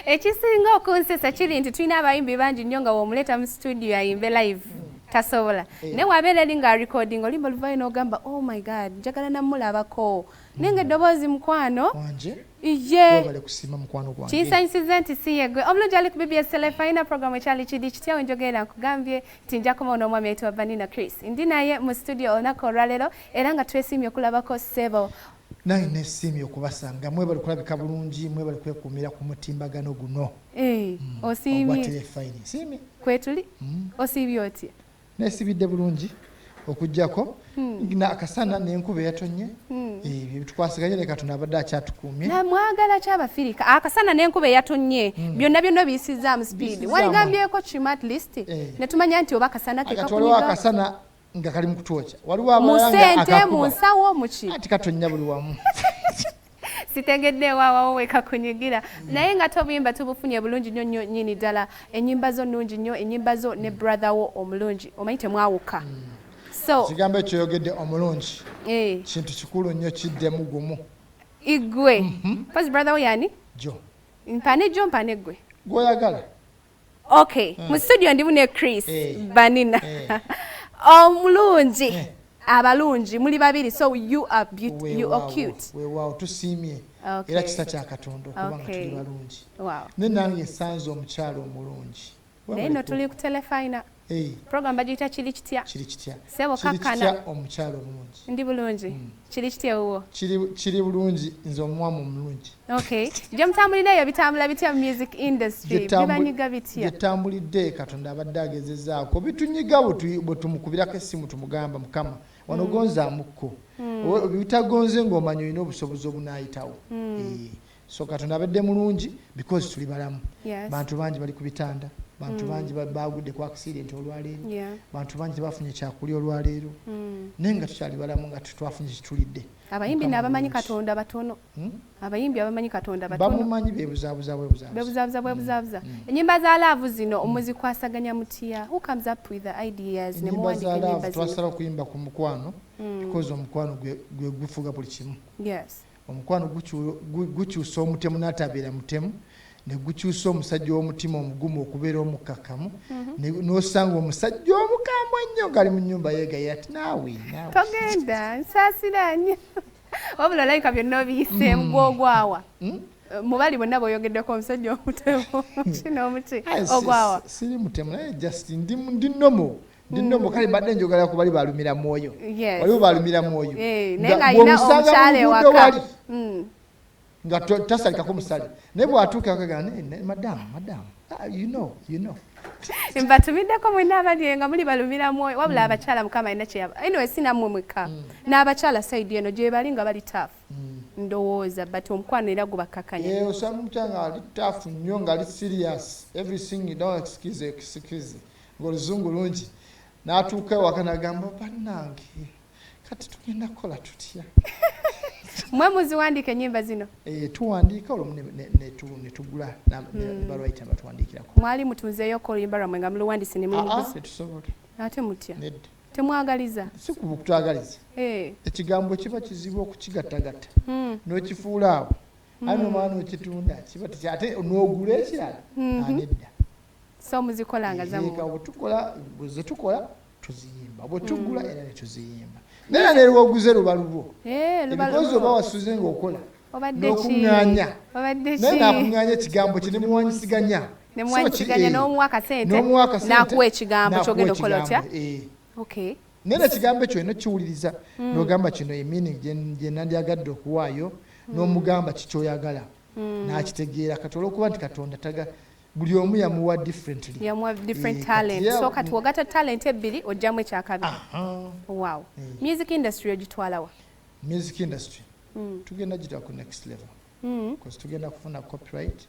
Ekisinga okunsesa kiri nti tulina abayimbi bangi nnyo nga w'omuleeta mu studio ayimbe live tasobola naye wabeera eri nga recording olimba oluvayo n'ogamba oh my god njagala namulabako naye nga eddoboozi mukwano ye kinsanyusiza nti si ye gwe omulungi ali ku BBS Live alina programu ekyali kidi kitya wenjogera nkugambye nti nja kubaona omwami ayitibwa Banina Chris ndi naye mu studio olunaku olwaleero era nga twesiimye okulabako ssebo naye nesiimye okubasanga mwe bali kulabika bulungi mwe bali kwekuumira ku mutimbagano guno osiimye kwetuli osiibye otya nesibidde bulungi okujjako akasana n'enkuba eyatonye ebyo bitukwasaganye ne Katonda abadde akyatukuumye namwagala kyabafirika akasana n'enkuba eyatonye byonna byonna biyisizaamu speed waligambyeko kimu at least ne tumanya nti oba akasana waliwo akasana nga kali mu kutwokya waliwo musente mu nsawo muki ati katonnya buli wamu sitegedde waawawo wekakunyigira naye nga tobuyimba tubufunye bulungi nnyo nnyini ddala ennyimba zo nnungi nnyo ennyimba zo ne brother wo omulungi omanyi temwawuka so kigambo ekyo yogedde omulungi kintu kikulu nnyo kiddemu gumu igwe pozi brother wo yani jo mpane jo mpane gwe gwoyagala okay mu studio ndimu ne Chris Banina omulungi abalungi muli babiri so you are beautiful you are cute wow tusiimye era kisa kya Katonda okuba nga tuli balungi ne nange sanze omukyalo omulungi naye no tuli ku telefina program bagiyita kiri kitya sebo kakkana omukyalo omulungi ndi bulungi kiri kitya wuwo kiri bulungi nze omwamu omulungi okay gye mutambulirayo bitambula bitya mu music industry bibanyiga bitya bitambulidde Katonda abadde agezezzaako bitunyiga bwe tumukubirako essimu tumugamba Mukama wano gonzaamuko bitagonze ng'omanya olina obusobozi obunaayitawo so Katonda abadde mulungi because tuli balamu bantu bangi bali ku bitanda bantu bangi bagudde ku accident olwaleero bantu bangi tebafunye kyakulya olwaleero naye nga tukyali balamu nga twafunye kitulidde abayimbi n'abamanyi Katonda batono abayimbi abamanyi Katonda batono bamumanyi bebuzaabuza ennyimba za laavu zino omuzikwasaganya mutya who comes up with the ideas ne muwandika ennyimba zino twasala okuyimba ku mukwano because omukwano gwe gufuga buli kimu omukwano gukyusa omutemu n'atabeera mutemu ne gukyusa omusajja w'omutima omugumu okubeera omukkakkamu n'osanga omusajja omukambwe ennyo ngali mu nnyumba yeegayira ati naawe togenda nsaasira nnyo wabula olayika byonna obiyiseemu gwogwawa mubali bonna bweoyogeddeko omusajja omutemu n'omuti ogwawa siri mutemu naye just ndi nnomo kale mbadde njogera ku bali balumira mwoyo waliwo balumira mwoyo naye ng'alina omukyala ewaka nga tasalikako musale naye bw'atuuka akagana madam you know mbatumiddeko mwenna abali nga muli balumira mwoyo wabula abakyala Mukama alina kyeyaba anyway sinammwe mwekka n'abakyala sayidi eno gye bali nga bali taafu ndowooza but omukwano era gubakkakanya osanga omukyala nga ali taafu nnyo nga ali serious everything you don't excuse ng'oluzungu lungi n'atuuka ewaka n'agamba bannange kati tugenda kukola tutya mwe muziwandiika ennyimba zino tuwandiika olwo ne tugula balwaita batuwandiikirako mwali mutunzeeyo oluyimba lwammwe nga muluwandiise ne mumuguza tetusobola ate mutya temwagaliza si kuba okutwagaliza ekigambo kiba kizibu okukigattagatta n'okifuula awo ate nomwana okitunda kiba ate n'ogula ekirala nedda so muzikolanga zammwe bwe tukola tuziyimba bwe tugula era ne tuziyimba naye ne lwoguze luba lulwo ebikozi oba wasuze ng'okola n'okuŋŋaanya naye n'akuŋŋaanya ekigambo kye nemuwanyisiganya n'omuwa akasente n'akuwa ekigambo kyogenda okola otya naye n'ekigambo ekyo eno kiwuliriza n'ogamba kino emining gye nandyagadde okuwaayo n'omugamba kikyoyagala n'akitegeera kati olw'okuba nti Katonda buli omu yamuwa different talent so kati wogata talent ebbiri ojjamu ekyakabiri wow music industry ogitwalawa music industry tugenda gita ku next level because tugenda kufuna copyright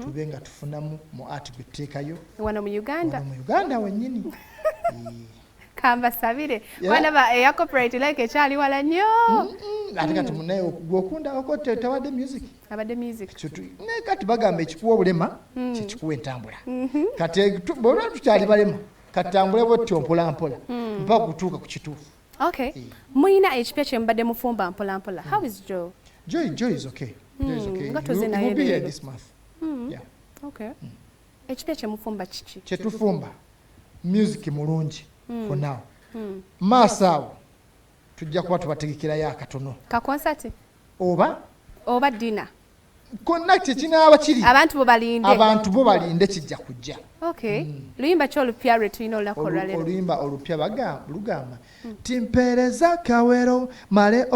tube nga tufunamu mu art gwe tuteekayo wano mu Uganda wennyini kambasabire wana eya copyright like ekyali wala nnyo ate kati munaye gwokundako tawadde music abadde music naye kati bagamba ekikuwa obulema kyekikuwa entambula kati bwolwa tukyali balema katambule bwotyo mpola mpaka kutuuka ku kituufu okay muyina ekipya kye mubadde mufumba mpola how is Joe Joy is okay. That is okay. Nga You tuze naye will be here leero. this month. Yeah. Okay. Ekipya kyemufumba kiki? Kyetufumba music mulungi for now. Maaso awo tujja kuba tubategekerayo akatono. Ka concert Oba dinner. konna kinaaba kiri. Abantu bo balinde kijja kujja. Okay. Luyimba ki olupya lwe tulina olunaku oluyimba olupya lugamba timpereza kawero male